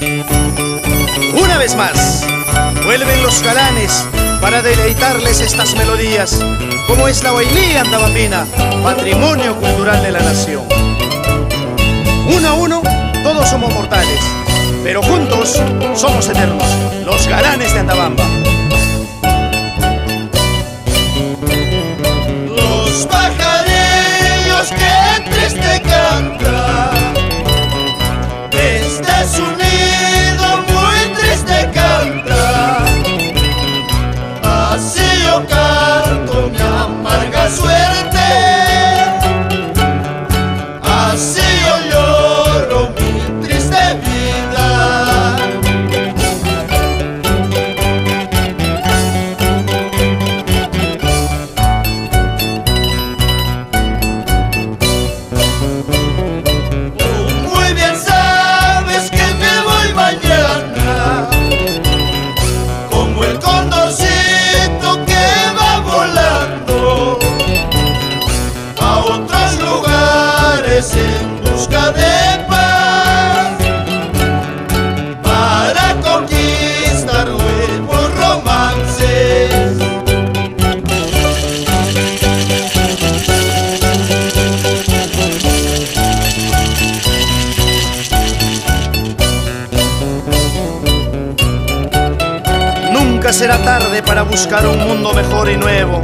Una vez más, vuelven los galanes para deleitarles estas melodías, como es la huaylía andavambina, patrimonio cultural de la nación. Uno a uno, todos somos mortales, pero juntos somos eternos, los galanes de Andabamba. Los pajarillos que triste cantan, desde su nido muy triste canta. Así yo canto mi amarga suerte, así yo lloro mi triste vida. Muy bien sabes que me voy mañana, como el condorcito que va volando a otros lugares en busca de paz, para conquistar nuevos romances. Nunca será tarde para buscar un mundo mejor y nuevo,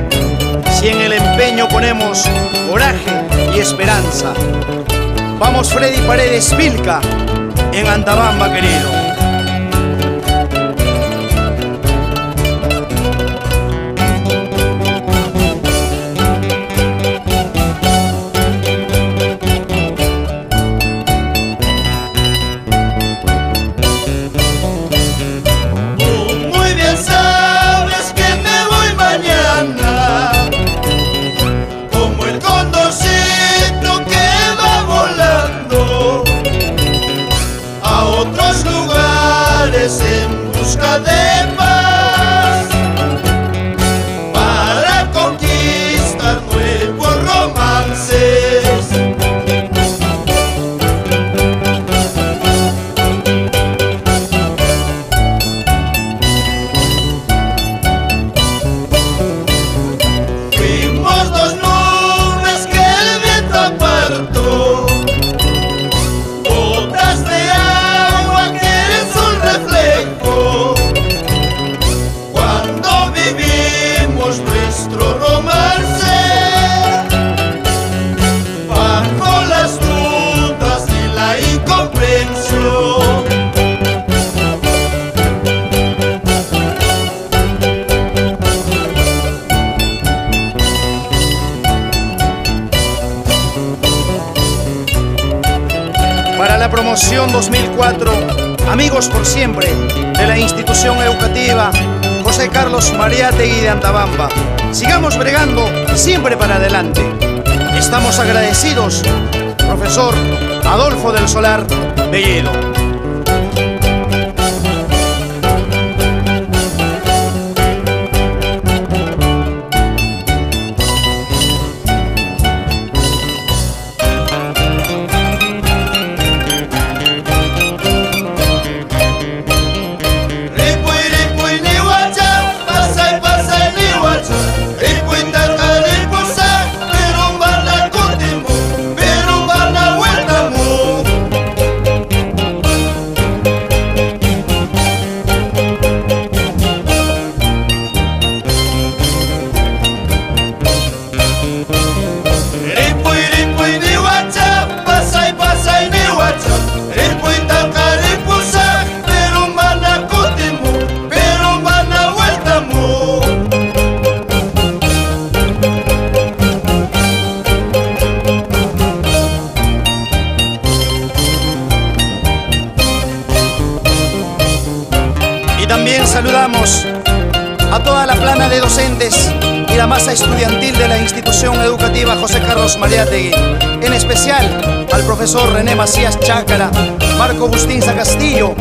si en el empeño ponemos coraje y esperanza. Vamos Freddy Paredes Vilca, en Andabamba querido. Muy bien sabes que me voy mañana, como el condorcito que va volando a otros lugares en busca de paz, para conquistar nuevos romances. Fuimos dos nubes que el viento apartó, gotas de agua que eres un reflejo, cuando vivimos nuestro romance, bajo las dudas y la incomprensión. Para la promoción 2004, Amigos por Siempre, de la institución educativa José Carlos Mariátegui de Andabamba. Sigamos bregando siempre para adelante. Estamos agradecidos, profesor Adolfo del Solar Bellido. Ripuy ni guacha, pasay ni guacha. Ripuy tarca ripusa, pero van a continuo, pero van a vuelta mu. Ripuy ni guacha, pasay ni guacha. Ripuy tarca ripusa, pero van a continuo, pero van a vuelta mu. Y también saludamos a toda la plana de docentes y la masa estudiantil de la institución educativa José Carlos Mariátegui, en especial al profesor René Macías Chácara, Marco Bustinza Castillo,